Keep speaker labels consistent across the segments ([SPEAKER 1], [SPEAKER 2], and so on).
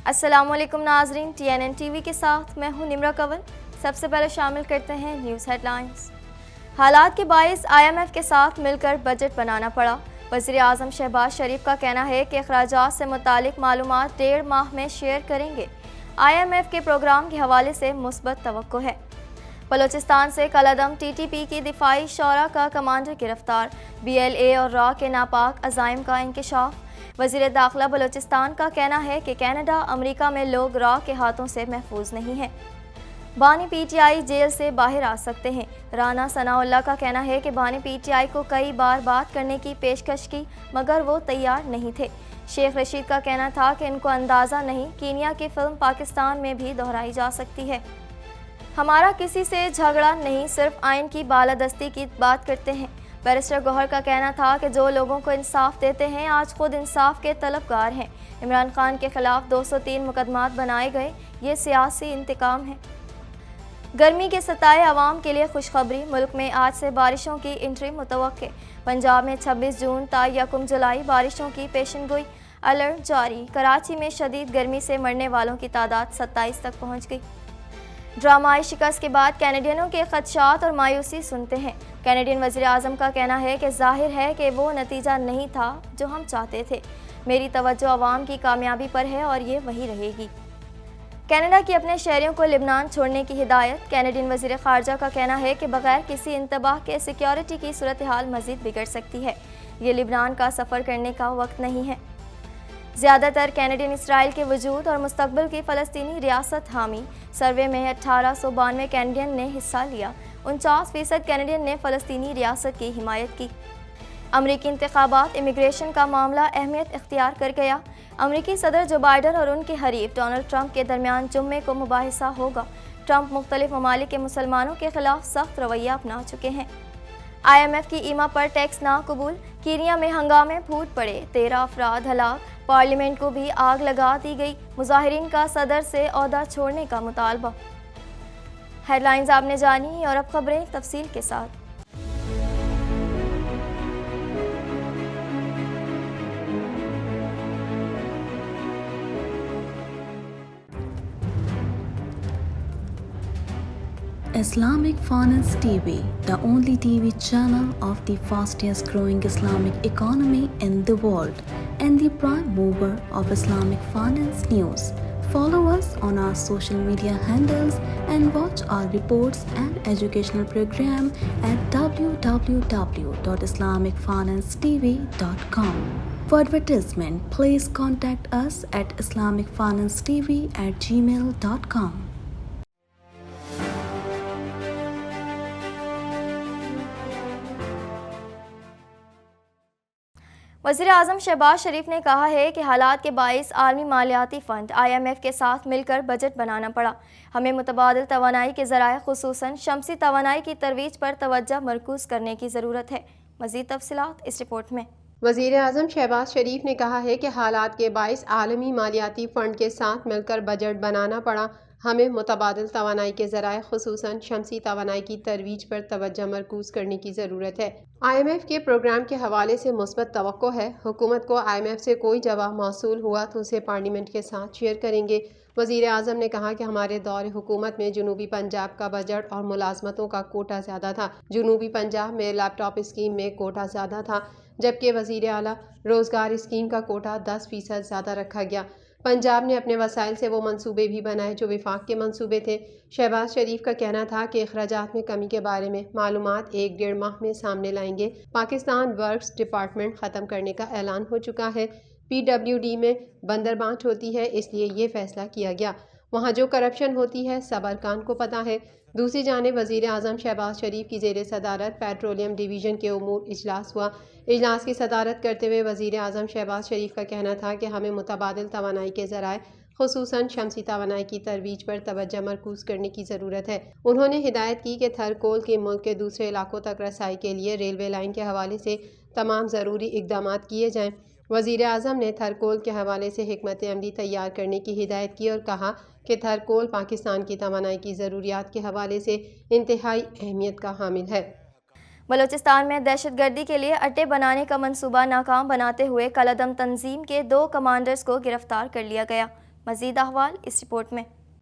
[SPEAKER 1] السلام علیکم ناظرین، TNN TV کے ساتھ میں ہوں نمرہ کنول۔ سب سے پہلے شامل کرتے ہیں نیوز ہیڈ لائنز۔ حالات کے باعث IMF کے ساتھ مل کر بجٹ بنانا پڑا۔ وزیر اعظم شہباز شریف کا کہنا ہے کہ اخراجات سے متعلق معلومات 1.5 ماہ میں شیئر کریں گے۔ IMF کے پروگرام کے حوالے سے مثبت توقع ہے۔ بلوچستان سے کالعدم TTP کی دفاعی شعراء کا کمانڈر گرفتار، BLA اور را کے ناپاک عزائم کا انکشاف۔ وزیر داخلہ بلوچستان کا کہنا ہے کہ کینیڈا، امریکہ میں لوگ را کے ہاتھوں سے محفوظ نہیں ہیں۔ بانی PTI جیل سے باہر آ سکتے ہیں۔ رانا ثناء اللہ کا کہنا ہے کہ بانی PTI کو کئی بار بات کرنے کی پیشکش کی مگر وہ تیار نہیں تھے۔ شیخ رشید کا کہنا تھا کہ ان کو اندازہ نہیں کینیا کی فلم پاکستان میں بھی دہرائی جا سکتی ہے۔ ہمارا کسی سے جھگڑا نہیں، صرف آئین کی بالادستی کی بات کرتے ہیں۔ بیرسٹر گوہر کا کہنا تھا کہ جو لوگوں کو انصاف دیتے ہیں آج خود انصاف کے طلبگار ہیں۔ عمران خان کے خلاف 203 مقدمات بنائے گئے، یہ سیاسی انتقام ہے۔ گرمی کے ستائے عوام کے لیے خوشخبری، ملک میں آج سے بارشوں کی انٹری متوقع۔ پنجاب میں 26 جون تا 1 جولائی بارشوں کی پیشن گوئی، الرٹ جاری۔ کراچی میں شدید گرمی سے مرنے والوں کی تعداد 27 تک پہنچ گئی۔ ڈرامائی شکست کے بعد کینیڈینوں کے خدشات اور مایوسی سنتے ہیں۔ کینیڈین وزیر اعظم کا کہنا ہے کہ ظاہر ہے کہ وہ نتیجہ نہیں تھا جو ہم چاہتے تھے۔ میری توجہ عوام کی کامیابی پر ہے اور یہ وہی رہے گی۔ کینیڈا کی اپنے شہریوں کو لبنان چھوڑنے کی ہدایت۔ کینیڈین وزیر خارجہ کا کہنا ہے کہ بغیر کسی انتباہ کے سیکیورٹی کی صورتحال مزید بگڑ سکتی ہے۔ یہ لبنان کا سفر کرنے کا وقت نہیں ہے۔ زیادہ تر کینیڈین اسرائیل کے وجود اور مستقبل کی فلسطینی ریاست حامی۔ سروے میں 1892 کینیڈین نے حصہ لیا، 49% کینیڈین نے فلسطینی ریاست کی حمایت کی۔ امریکی انتخابات، امیگریشن کا معاملہ اہمیت اختیار کر گیا۔ امریکی صدر جو بائیڈن اور ان کے حریف ڈونلڈ ٹرمپ کے درمیان جمعے کو مباحثہ ہوگا۔ ٹرمپ مختلف ممالک کے مسلمانوں کے خلاف سخت رویہ اپنا چکے ہیں۔ IMF کی ایما پر ٹیکس نا قبول، کینیا میں ہنگامے پھوٹ پڑے، 13 افراد ہلاک، پارلیمنٹ کو بھی آگ لگا دی گئی، مظاہرین کا صدر سے عہدہ چھوڑنے کا مطالبہ۔ ہیڈ لائنز آپ نے جانی اور اب خبریں تفصیل کے ساتھ۔
[SPEAKER 2] Islamic Finance TV, the only TV channel of the fastest growing Islamic economy in the world and the prime mover of Islamic finance news. Follow us on our social media handles and watch our reports and educational program at www.islamicfinancetv.com. For advertisement, please contact us at islamicfinancetv@gmail.com.
[SPEAKER 1] وزیر اعظم شہباز شریف نے کہا ہے کہ حالات کے باعث عالمی مالیاتی فنڈ IMF کے ساتھ مل کر بجٹ بنانا پڑا۔ ہمیں متبادل توانائی کے ذرائع خصوصاً شمسی توانائی کی ترویج پر توجہ مرکوز کرنے کی ضرورت ہے۔ مزید تفصیلات اس رپورٹ میں۔
[SPEAKER 3] وزیر اعظم شہباز شریف نے کہا ہے کہ حالات کے باعث عالمی مالیاتی فنڈ کے ساتھ مل کر بجٹ بنانا پڑا۔ ہمیں متبادل توانائی کے ذرائع خصوصاً شمسی توانائی کی ترویج پر توجہ مرکوز کرنے کی ضرورت ہے۔ IMF کے پروگرام کے حوالے سے مثبت توقع ہے۔ حکومت کو IMF سے کوئی جواب موصول ہوا تو اسے پارلیمنٹ کے ساتھ شیئر کریں گے۔ وزیر اعظم نے کہا کہ ہمارے دور حکومت میں جنوبی پنجاب کا بجٹ اور ملازمتوں کا کوٹا زیادہ تھا۔ جنوبی پنجاب میں لیپ ٹاپ اسکیم میں کوٹا زیادہ تھا، جبکہ وزیر اعلیٰ روزگار اسکیم کا کوٹا 10% زیادہ رکھا گیا۔ پنجاب نے اپنے وسائل سے وہ منصوبے بھی بنائے جو وفاق کے منصوبے تھے۔ شہباز شریف کا کہنا تھا کہ اخراجات میں کمی کے بارے میں معلومات 1-1.5 ماہ میں سامنے لائیں گے۔ پاکستان ورکس ڈپارٹمنٹ ختم کرنے کا اعلان ہو چکا ہے۔ PWD میں بندربانٹ ہوتی ہے، اس لیے یہ فیصلہ کیا گیا۔ وہاں جو کرپشن ہوتی ہے سب ارکان کو پتہ ہے۔ دوسری جانب وزیر اعظم شہباز شریف کی زیر صدارت پیٹرولیم ڈویژن کے امور اجلاس ہوا۔ اجلاس کی صدارت کرتے ہوئے وزیر اعظم شہباز شریف کا کہنا تھا کہ ہمیں متبادل توانائی کے ذرائع خصوصاً شمسی توانائی کی ترویج پر توجہ مرکوز کرنے کی ضرورت ہے۔ انہوں نے ہدایت کی کہ تھرکول کی ملک کے دوسرے علاقوں تک رسائی کے لیے ریلوے لائن کے حوالے سے تمام ضروری اقدامات کیے جائیں۔ وزیر اعظم نے تھرکول کے حوالے سے حکمت عملی تیار کرنے کی ہدایت کی اور کہا کہ تھرکول پاکستان کی توانائی کی ضروریات کے حوالے سے انتہائی اہمیت کا حامل ہے۔
[SPEAKER 1] بلوچستان میں دہشت گردی کے لیے اڈے بنانے کا منصوبہ ناکام بناتے ہوئے کالعدم تنظیم کے 2 کمانڈرز کو گرفتار کر لیا گیا۔ مزید احوال اس رپورٹ میں۔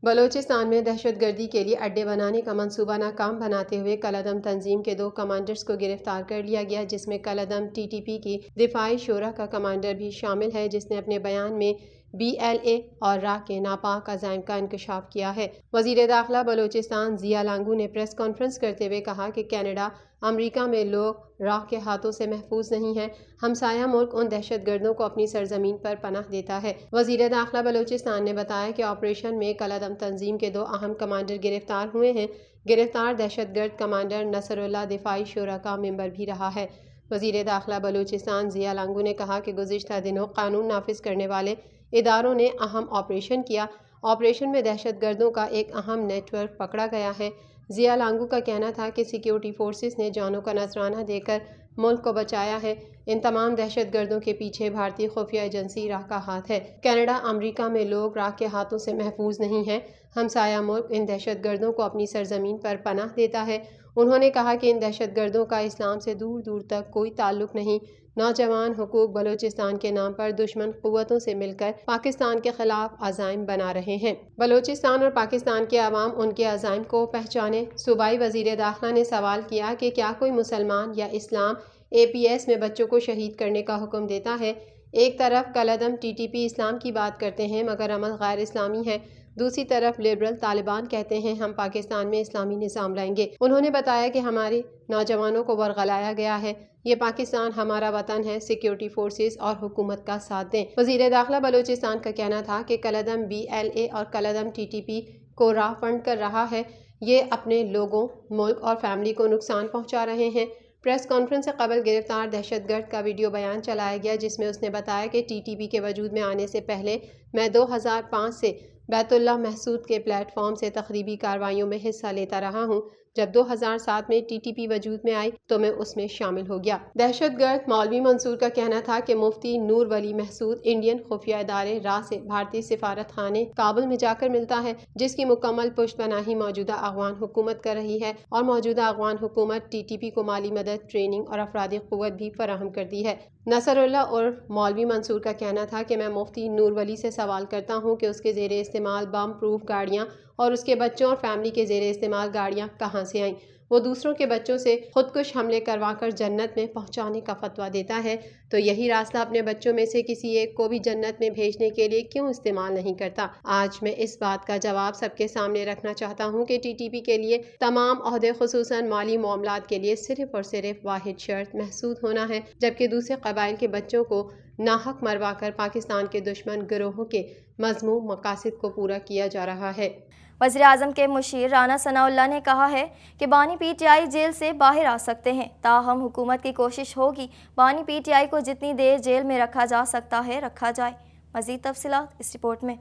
[SPEAKER 3] بلوچستان میں دہشت گردی کے لیے اڈے بنانے کا منصوبہ ناکام بناتے ہوئے کالعدم تنظیم کے 2 کمانڈرز کو گرفتار کر لیا گیا، جس میں کالعدم TTP کی دفاعی شعرا کا کمانڈر بھی شامل ہے، جس نے اپنے بیان میں BLA اور راہ کے ناپاک عزائم کا انکشاف کیا ہے۔ وزیر داخلہ بلوچستان ضیاء لانگو نے پریس کانفرنس کرتے ہوئے کہا کہ کینیڈا امریکہ میں لوگ راہ کے ہاتھوں سے محفوظ نہیں ہیں، ہمسایہ ملک ان دہشت گردوں کو اپنی سرزمین پر پناہ دیتا ہے۔ وزیر داخلہ بلوچستان نے بتایا کہ آپریشن میں کالعدم تنظیم کے 2 اہم کمانڈر گرفتار ہوئے ہیں۔ گرفتار دہشت گرد کمانڈر نصر اللہ دفاعی شعرا کا ممبر بھی رہا ہے۔ وزیر داخلہ بلوچستان ضیاء لانگو نے کہا کہ گزشتہ دنوں قانون نافذ کرنے والے اداروں نے اہم آپریشن کیا۔ آپریشن میں دہشت گردوں کا ایک اہم نیٹ ورک پکڑا گیا ہے۔ ضیاء لانگو کا کہنا تھا کہ سیکیورٹی فورسز نے جانوں کا نذرانہ دے کر ملک کو بچایا ہے۔ ان تمام دہشت گردوں کے پیچھے بھارتی خفیہ ایجنسی راہ کا ہاتھ ہے۔ کینیڈا امریکہ میں لوگ راہ کے ہاتھوں سے محفوظ نہیں ہیں، ہمسایہ ملک ان دہشت گردوں کو اپنی سرزمین پر پناہ دیتا ہے۔ انہوں نے کہا کہ ان دہشت گردوں کا اسلام سے دور دور تک کوئی تعلق نہیں۔ نوجوان حقوق بلوچستان کے نام پر دشمن قوتوں سے مل کر پاکستان کے خلاف عزائم بنا رہے ہیں۔ بلوچستان اور پاکستان کے عوام ان کے عزائم کو پہچانے۔ صوبائی وزیر داخلہ نے سوال کیا کہ کیا کوئی مسلمان یا اسلام APS میں بچوں کو شہید کرنے کا حکم دیتا ہے؟ ایک طرف کالعدم TTP اسلام کی بات کرتے ہیں مگر عمل غیر اسلامی ہے، دوسری طرف لبرل طالبان کہتے ہیں ہم پاکستان میں اسلامی نظام لائیں گے۔ انہوں نے بتایا کہ ہمارے نوجوانوں کو ورغلایا گیا ہے، یہ پاکستان ہمارا وطن ہے، سیکیورٹی فورسز اور حکومت کا ساتھ دیں۔ وزیر داخلہ بلوچستان کا کہنا تھا کہ کالعدم BLA اور کالعدم TTP کو راہ فنڈ کر رہا ہے، یہ اپنے لوگوں، ملک اور فیملی کو نقصان پہنچا رہے ہیں۔ پریس کانفرنس سے قبل گرفتار دہشت گرد کا ویڈیو بیان چلایا گیا، جس میں اس نے بتایا کہ TTP کے وجود میں آنے سے پہلے میں 2005 سے بیت اللہ محسود کے پلیٹ فارم سے تخریبی کارروائیوں میں حصہ لیتا رہا ہوں۔ جب 2007 میں TTP وجود میں آئی تو میں اس میں شامل ہو گیا۔ دہشت گرد مولوی منصور کا کہنا تھا کہ مفتی نور ولی محسود انڈین خفیہ ادارے راہ سے بھارتی سفارت خانے کابل میں جا کر ملتا ہے، جس کی مکمل پشت پناہی موجودہ افغان حکومت کر رہی ہے، اور موجودہ افغان حکومت TTP کو مالی مدد، ٹریننگ اور افرادی قوت بھی فراہم کرتی ہے۔ نصر اللہ اور مولوی منصور کا کہنا تھا کہ میں مفتی نور ولی سے سوال کرتا ہوں کہ اس کے زیر استعمال بم پروف گاڑیاں اور اس کے بچوں اور فیملی کے زیر استعمال گاڑیاں کہاں سے آئیں؟ وہ دوسروں کے بچوں سے خودکش حملے کروا کر جنت میں پہنچانے کا فتویٰ دیتا ہے، تو یہی راستہ اپنے بچوں میں سے کسی ایک کو بھی جنت میں بھیجنے کے لیے کیوں استعمال نہیں کرتا؟ آج میں اس بات کا جواب سب کے سامنے رکھنا چاہتا ہوں کہ TTP کے لیے تمام عہدے خصوصاً مالی معاملات کے لیے صرف اور صرف واحد شرط محسود ہونا ہے، جبکہ دوسرے قبائل کے بچوں کو ناحق مروا کر پاکستان کے دشمن گروہوں کے مذموم مقاصد کو پورا کیا جا رہا ہے۔
[SPEAKER 1] وزیر اعظم کے مشیر رانا ثناء اللہ نے کہا ہے کہ بانی PTI جیل سے باہر آ سکتے ہیں، تاہم حکومت کی کوشش ہوگی بانی PTI کو جتنی دیر جیل میں رکھا جا سکتا ہے رکھا جائے۔ مزید تفصیلات اس رپورٹ میں۔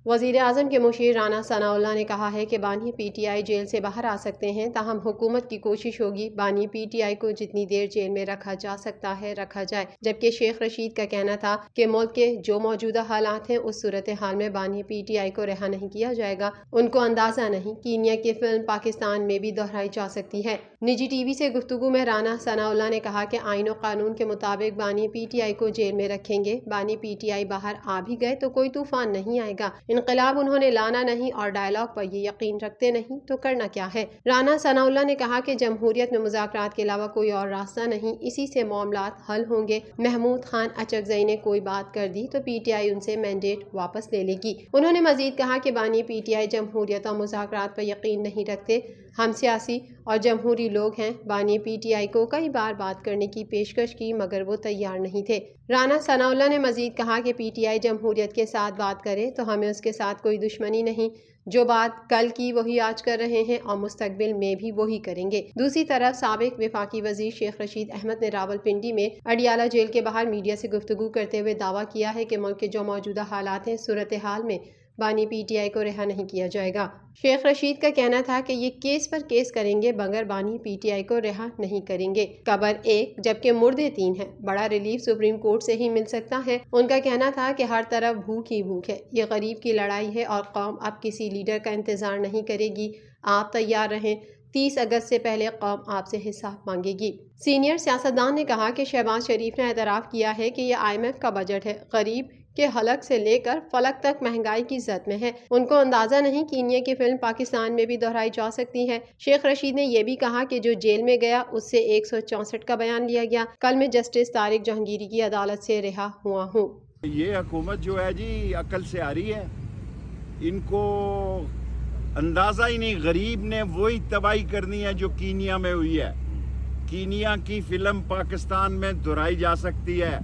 [SPEAKER 3] وزیر اعظم کے مشیر رانا ثناء اللہ نے کہا ہے کہ بانی PTI جیل سے باہر آ سکتے ہیں، تاہم حکومت کی کوشش ہوگی بانی PTI کو جتنی دیر جیل میں رکھا جا سکتا ہے رکھا جائے، جبکہ شیخ رشید کا کہنا تھا کہ ملک کے جو موجودہ حالات ہیں اس صورتحال میں بانی PTI کو رہا نہیں کیا جائے گا۔ ان کو اندازہ نہیں، کینیا کی فلم پاکستان میں بھی دہرائی جا سکتی ہے۔ نجی TV سے گفتگو میں رانا ثناء اللہ نے کہا کہ آئین و قانون کے مطابق بانی PTI کو جیل میں رکھیں گے، بانی PTI باہر آ بھی گئے تو کوئی طوفان نہیں آئے گا۔ انقلاب انہوں نے لانا نہیں اور ڈائیلاگ پر یہ یقین رکھتے نہیں تو کرنا کیا ہے۔ رانا ثناء اللہ نے کہا کہ جمہوریت میں مذاکرات کے علاوہ کوئی اور راستہ نہیں، اسی سے معاملات حل ہوں گے۔ محمود خان اچکزئی نے کوئی بات کر دی تو PTI ان سے مینڈیٹ واپس لے لے گی۔ انہوں نے مزید کہا کہ بانی PTI جمہوریت اور مذاکرات پر یقین نہیں رکھتے، ہم سیاسی اور جمہوری لوگ ہیں۔ بانی PTI کو کئی بار بات کرنے کی پیشکش کی مگر وہ تیار نہیں تھے۔ رانا ثناء اللہ نے مزید کہا کہ PTI جمہوریت کے ساتھ بات کرے تو ہمیں اس کے ساتھ کوئی دشمنی نہیں، جو بات کل کی وہی آج کر رہے ہیں اور مستقبل میں بھی وہی کریں گے۔ دوسری طرف سابق وفاقی وزیر شیخ رشید احمد نے راولپنڈی میں اڈیالہ جیل کے باہر میڈیا سے گفتگو کرتے ہوئے دعویٰ کیا ہے کہ ملک کے جو موجودہ حالات ہیں صورتحال میں بانی PTI کو رہا نہیں کیا جائے گا۔ شیخ رشید کا کہنا تھا کہ یہ کیس پر کیس کریں گے مگر بانی PTI کو رہا نہیں کریں گے۔ قبر ایک جبکہ مردے تین ہیں، بڑا ریلیف سپریم کورٹ سے ہی مل سکتا ہے۔ ان کا کہنا تھا کہ ہر طرف بھوک ہی بھوک ہے، یہ غریب کی لڑائی ہے اور قوم اب کسی لیڈر کا انتظار نہیں کرے گی، آپ تیار رہیں، 30 اگست سے پہلے قوم آپ سے حساب مانگے گی۔ سینئر سیاستدان نے کہا کہ شہباز شریف نے اعتراف کیا ہے کہ یہ IMF کا بجٹ ہے، غریب کہ حلق سے لے کر فلک تک مہنگائی کی زد میں ہے۔ ان کو اندازہ نہیں کینیا کی فلم پاکستان میں بھی دہرائی جا سکتی ہے۔ شیخ رشید نے یہ بھی کہا کہ جو جیل میں گیا اس سے 164 کا بیان لیا گیا۔ کل میں جسٹس طارق جہانگیری کی عدالت سے رہا ہوا ہوں۔
[SPEAKER 4] یہ حکومت جو ہے جی عقل سے آ رہی ہے، ان کو اندازہ ہی نہیں، غریب نے وہی تباہی کرنی ہے جو کینیا میں ہوئی ہے۔ کینیا کی فلم پاکستان میں دہرائی جا سکتی ہے۔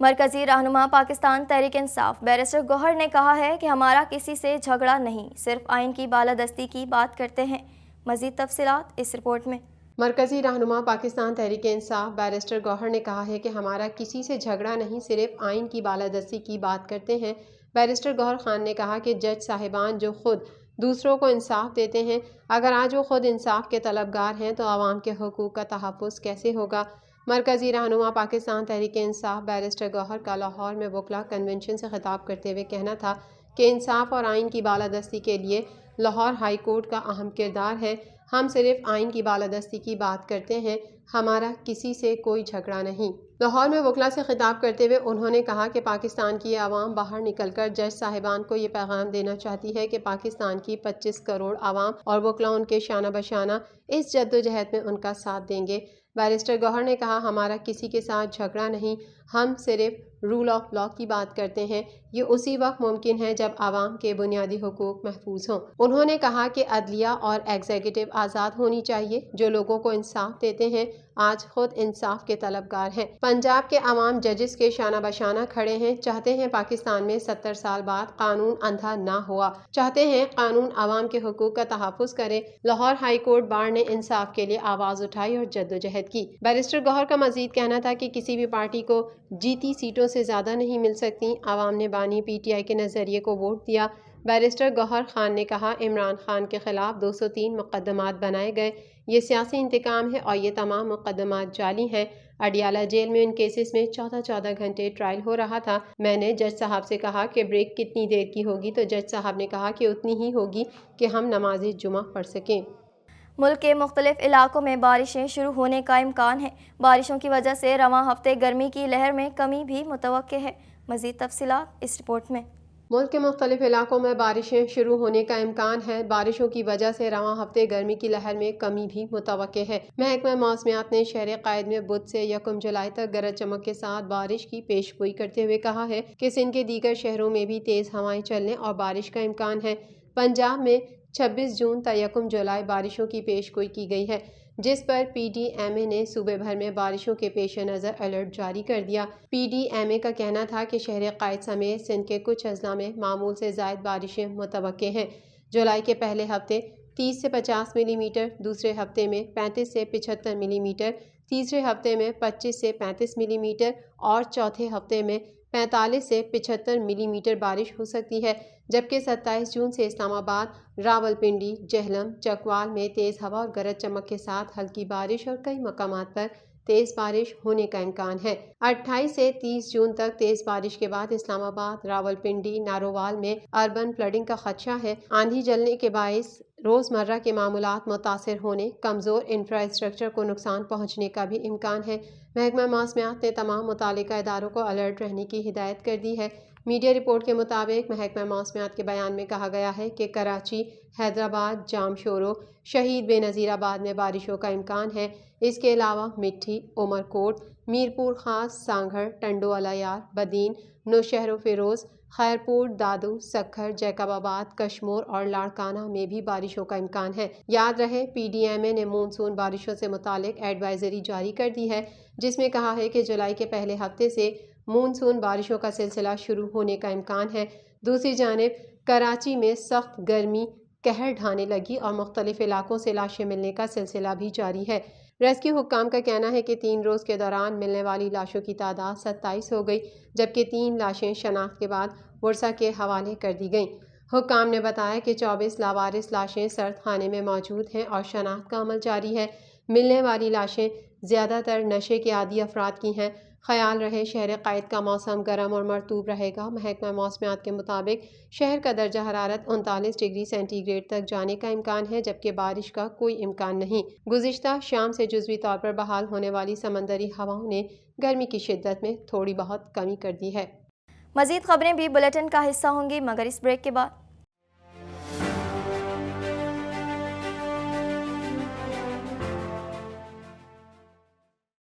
[SPEAKER 1] مرکزی رہنما پاکستان تحریک انصاف بیرسٹر گوہر نے کہا ہے کہ ہمارا کسی سے جھگڑا نہیں، صرف آئین کی بالادستی کی بات کرتے ہیں۔ مزید تفصیلات اس رپورٹ میں۔
[SPEAKER 3] مرکزی رہنما پاکستان تحریک انصاف بیرسٹر گوہر نے کہا ہے کہ ہمارا کسی سے جھگڑا نہیں، صرف آئین کی بالادستی کی بات کرتے ہیں۔ بیرسٹر گوہر خان نے کہا کہ جج صاحبان جو خود دوسروں کو انصاف دیتے ہیں، اگر آج وہ خود انصاف کے طلبگار ہیں تو عوام کے حقوق کا تحفظ کیسے ہوگا؟ مرکزی رہنما پاکستان تحریک انصاف بیرسٹر گوہر کا لاہور میں وکلاء کنونشن سے خطاب کرتے ہوئے کہنا تھا کہ انصاف اور آئین کی بالادستی کے لیے لاہور ہائی کورٹ کا اہم کردار ہے۔ ہم صرف آئین کی بالادستی کی بات کرتے ہیں، ہمارا کسی سے کوئی جھگڑا نہیں۔ لاہور میں وکلاء سے خطاب کرتے ہوئے انہوں نے کہا کہ پاکستان کی عوام باہر نکل کر جج صاحبان کو یہ پیغام دینا چاہتی ہے کہ پاکستان کی 25 کروڑ عوام اور وکلاء ان کے شانہ بشانہ اس جدوجہد میں ان کا ساتھ دیں گے۔ بیرسٹر گوہر نے کہا ہمارا کسی کے ساتھ جھگڑا نہیں، ہم صرف رول آف لا کی بات کرتے ہیں۔ یہ اسی وقت ممکن ہے جب عوام کے بنیادی حقوق محفوظ ہوں۔ انہوں نے کہا کہ عدلیہ اور ایگزیکٹو آزاد ہونی چاہیے، جو لوگوں کو انصاف دیتے ہیں آج خود انصاف کے طلبگار ہیں۔ پنجاب کے عوام ججز کے شانہ بشانہ کھڑے ہیں، چاہتے ہیں پاکستان میں 70 سال بعد قانون اندھا نہ ہوا، چاہتے ہیں قانون عوام کے حقوق کا تحفظ کرے۔ لاہور ہائی کورٹ بار نے انصاف کے لیے آواز اٹھائی اور جدوجہد کی۔ بیرسٹر گوہر کا مزید کہنا تھا کہ کسی بھی پارٹی کو جیتی سیٹوں سے زیادہ نہیں مل سکتی، عوام نے بانی پی ٹی آئی کے نظریے کو ووٹ دیا۔ بیرسٹر گوہر خان نے کہا عمران خان کے خلاف 203 مقدمات بنائے گئے، یہ سیاسی انتقام ہے اور یہ تمام مقدمات جعلی ہیں۔ اڈیالہ جیل میں ان کیسز میں 14 گھنٹے ٹرائل ہو رہا تھا۔ میں نے جج صاحب سے کہا کہ بریک کتنی دیر کی ہوگی تو جج صاحب نے کہا کہ اتنی ہی ہوگی کہ ہم نماز جمعہ پڑھ سکیں۔
[SPEAKER 1] ملک کے مختلف علاقوں میں بارشیں شروع ہونے کا امکان ہے۔ بارشوں کی وجہ سے رواں ہفتے گرمی کی لہر میں کمی بھی متوقع ہے۔ مزید تفصیلات اس رپورٹ میں۔
[SPEAKER 3] ملک کے مختلف علاقوں میں بارشیں شروع ہونے کا امکان ہے۔ بارشوں کی وجہ سے رواں ہفتے گرمی کی لہر میں کمی بھی متوقع ہے۔ محکمہ موسمیات نے شہر قائد میں بدھ سے 1 جولائی تک گرج چمک کے ساتھ بارش کی پیش گوئی کرتے ہوئے کہا ہے کہ سندھ کے دیگر شہروں میں بھی تیز ہوائیں چلنے اور بارش کا امکان ہے۔ پنجاب میں 26 جون تا 1 جولائی بارشوں کی پیش گوئی کی گئی ہے، جس پر پی ڈی ایم اے نے صوبے بھر میں بارشوں کے پیش نظر الرٹ جاری کر دیا۔ پی ڈی ایم اے کا کہنا تھا کہ شہر قائد سمیت سندھ کے کچھ اضلاع میں معمول سے زائد بارشیں متوقع ہیں۔ جولائی کے پہلے ہفتے 30 سے 50 ملی میٹر، دوسرے ہفتے میں 35 سے 75 ملی میٹر، تیسرے ہفتے میں 25 سے 35 ملی میٹر اور چوتھے ہفتے میں 45 سے 75 ملی میٹر بارش ہو سکتی ہے، جبکہ 27 جون سے اسلام آباد، راولپنڈی، جہلم، چکوال میں تیز ہوا اور گرج چمک کے ساتھ ہلکی بارش اور کئی مقامات پر تیز بارش ہونے کا امکان ہے۔ 28 سے 30 جون تک تیز بارش کے بعد اسلام آباد، راولپنڈی، نارووال میں اربن فلڈنگ کا خدشہ ہے۔ آندھی چلنے کے باعث روزمرہ کے معمولات متاثر ہونے، کمزور انفراسٹرکچر کو نقصان پہنچنے کا بھی امکان ہے۔ محکمہ موسمیات نے تمام متعلقہ اداروں کو الرٹ رہنے کی ہدایت کر دی ہے۔ میڈیا رپورٹ کے مطابق محکمہ موسمیات کے بیان میں کہا گیا ہے کہ کراچی، حیدرآباد، جامشورو، شہید بے نظیر آباد میں بارشوں کا امکان ہے۔ اس کے علاوہ مٹھی، عمرکوٹ، میرپور خاص، سانگھڑ، ٹنڈو الیار، بدین، نوشہر و فیروز، خیرپور، دادو، سکھر، جیکب آباد، کشمور اور لاڑکانہ میں بھی بارشوں کا امکان ہے۔ یاد رہے پی ڈی ایم اے نے مونسون بارشوں سے متعلق ایڈوائزری جاری کر دی ہے، جس میں کہا ہے کہ جولائی کے پہلے ہفتے سے مونسون بارشوں کا سلسلہ شروع ہونے کا امکان ہے۔ دوسری جانب کراچی میں سخت گرمی قہر ڈھانے لگی اور مختلف علاقوں سے لاشیں ملنے کا سلسلہ بھی جاری ہے۔ ریسکیو حکام کا کہنا ہے کہ 3 روز کے دوران ملنے والی لاشوں کی تعداد 27 ہو گئی، جبکہ 3 لاشیں شناخت کے بعد ورثاء کے حوالے کر دی گئیں۔ حکام نے بتایا کہ 24 لاوارث لاشیں سرد خانے میں موجود ہیں اور شناخت کا عمل جاری ہے۔ ملنے والی لاشیں زیادہ تر نشے کے عادی افراد کی ہیں۔ خیال رہے شہر قائد کا موسم گرم اور مرطوب رہے گا۔ محکمہ موسمیات کے مطابق شہر کا درجہ حرارت 39 ڈگری سینٹی گریڈ تک جانے کا امکان ہے، جبکہ بارش کا کوئی امکان نہیں۔ گزشتہ شام سے جزوی طور پر بحال ہونے والی سمندری ہواؤں نے گرمی کی شدت میں تھوڑی بہت کمی کر دی ہے۔
[SPEAKER 1] مزید خبریں بھی بلیٹن کا حصہ ہوں گی مگر اس بریک کے بعد.